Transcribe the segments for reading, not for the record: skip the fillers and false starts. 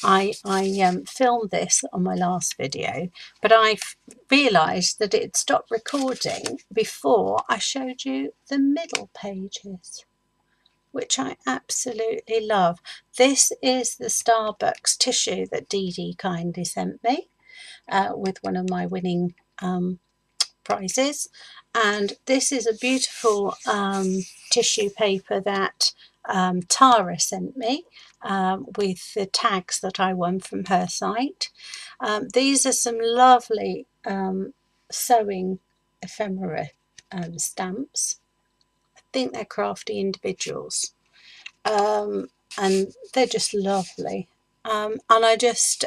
I filmed this on my last video, but I realised that it stopped recording before I showed you the middle pages, which I absolutely love. This is the Starbucks tissue that Dee Dee kindly sent me with one of my winning prizes. And this is a beautiful tissue paper that Tara sent me with the tags that I won from her site. These are some lovely sewing ephemera stamps. I think they're crafty individuals, and they're just lovely. And I just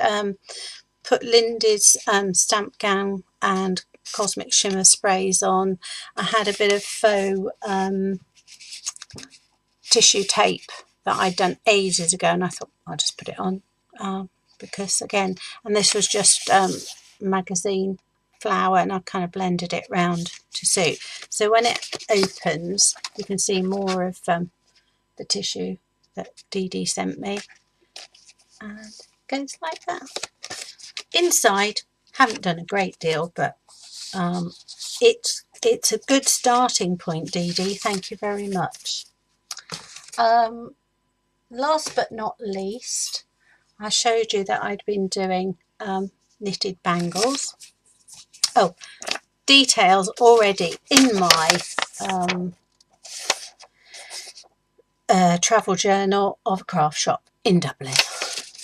put Lindy's stamp gown and Cosmic Shimmer sprays on. I had a bit of faux tissue tape that I'd done ages ago, and I thought I'll just put it on because again, and this was just magazine flower, and I kind of blended it round to suit. So when it opens, you can see more of the tissue that Dee Dee sent me, and it goes like that. Inside, haven't done a great deal, but it's a good starting point, Dee Dee. Thank you very much. Last but not least, I showed you that I'd been doing knitted bangles. Oh, details already in my travel journal of a craft shop in Dublin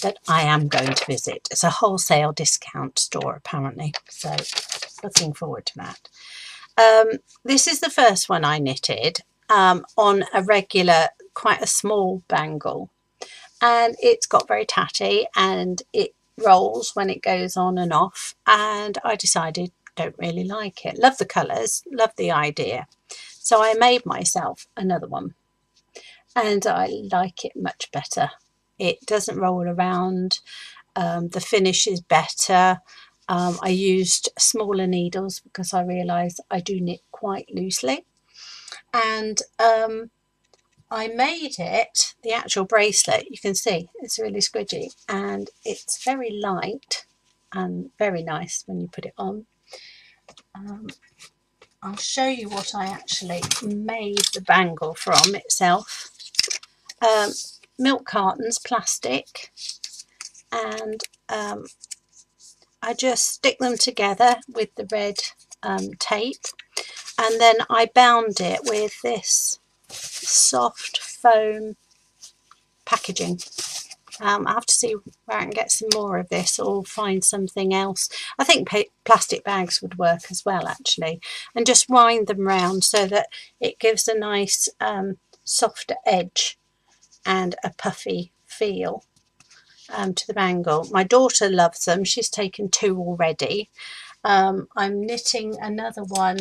that I am going to visit. It's a wholesale discount store apparently, so looking forward to that. This is the first one I knitted on a regular, quite a small bangle, and it's got very tatty and it rolls when it goes on and off, and I decided don't really like it. Love the colours, love the idea, so I made myself another one, and I like it much better. It doesn't roll around, the finish is better. I used smaller needles because I realised I do knit quite loosely, and I made it, the actual bracelet, you can see it's really squidgy and it's very light and very nice when you put it on. I'll show you what I actually made the bangle from itself. Milk cartons, plastic, and I just stick them together with the red tape, and then I bound it with this soft foam packaging. I have to see where I can get some more of this or find something else. I think plastic bags would work as well actually, and just wind them round so that it gives a nice softer edge and a puffy feel to the bangle. My daughter loves them. She's taken 2 already. I'm knitting another one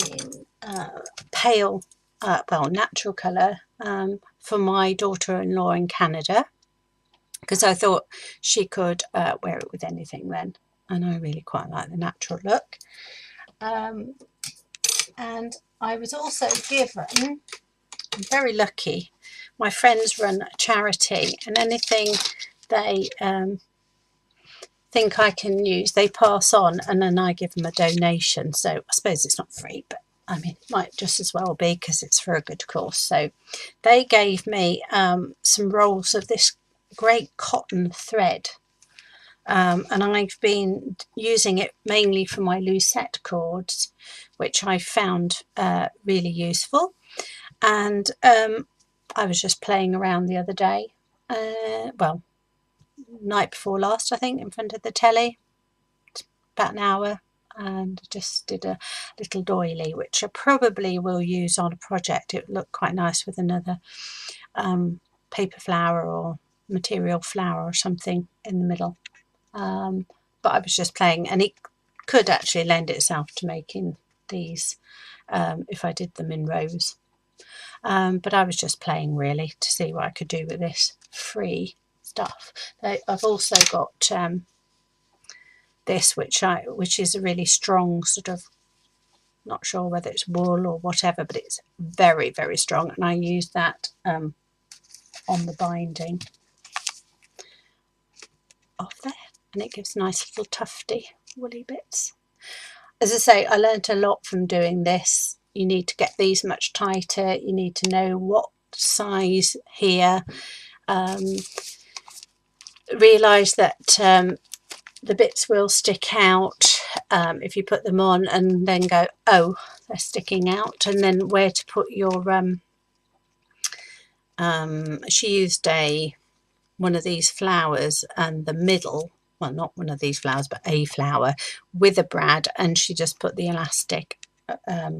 in pale, well, natural colour for my daughter-in-law in Canada, because I thought she could wear it with anything then, and I really quite like the natural look. And I was also given, I'm very lucky, my friends run a charity, and anything they think I can use, they pass on, and then I give them a donation. So I suppose it's not free, but I mean, it might just as well be because it's for a good cause. So they gave me some rolls of this great cotton thread, and I've been using it mainly for my lucette cords, which I found really useful. And I was just playing around the other day, well, night before last, I think, in front of the telly, about an hour, and just did a little doily, which I probably will use on a project. It would look quite nice with another paper flower or material flower or something in the middle. But I was just playing, and it could actually lend itself to making these if I did them in rows. But I was just playing really to see what I could do with this free stuff. I've also got this, which is a really strong sort of, not sure whether it's wool or whatever, but it's very, very strong, and I use that on the binding. off there, and it gives nice little tufty woolly bits. As I say, I learnt a lot from doing this. You need to get these much tighter, you need to know what size here, realise that the bits will stick out if you put them on, and then go, oh, they're sticking out, and then where to put your she used one of these flowers, and the middle, well, not one of these flowers, but a flower with a brad, and she just put the elastic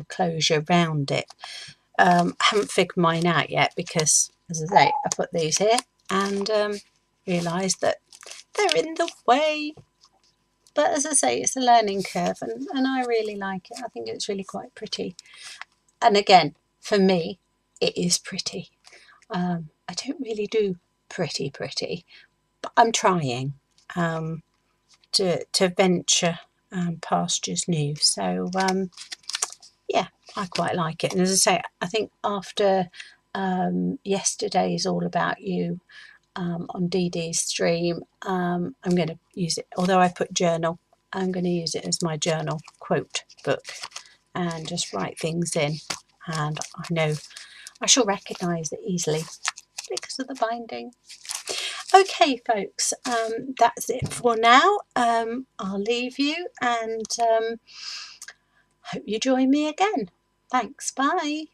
closure round it. I haven't figured mine out yet because, as I say, I put these here and realised that they're in the way. But as I say, it's a learning curve, and I really like it. I think it's really quite pretty. And again, for me, it is pretty. I don't really do pretty, but I'm trying to venture pastures new. So yeah, I quite like it. And as I say, I think after yesterday's All About You on Dee Dee's stream, I'm going to use it, although I put journal, I'm going to use it as my journal quote book and just write things in, and I know I shall recognise it easily because of the binding. Okay folks, that's it for now. I'll leave you, and hope you join me again. Thanks, bye.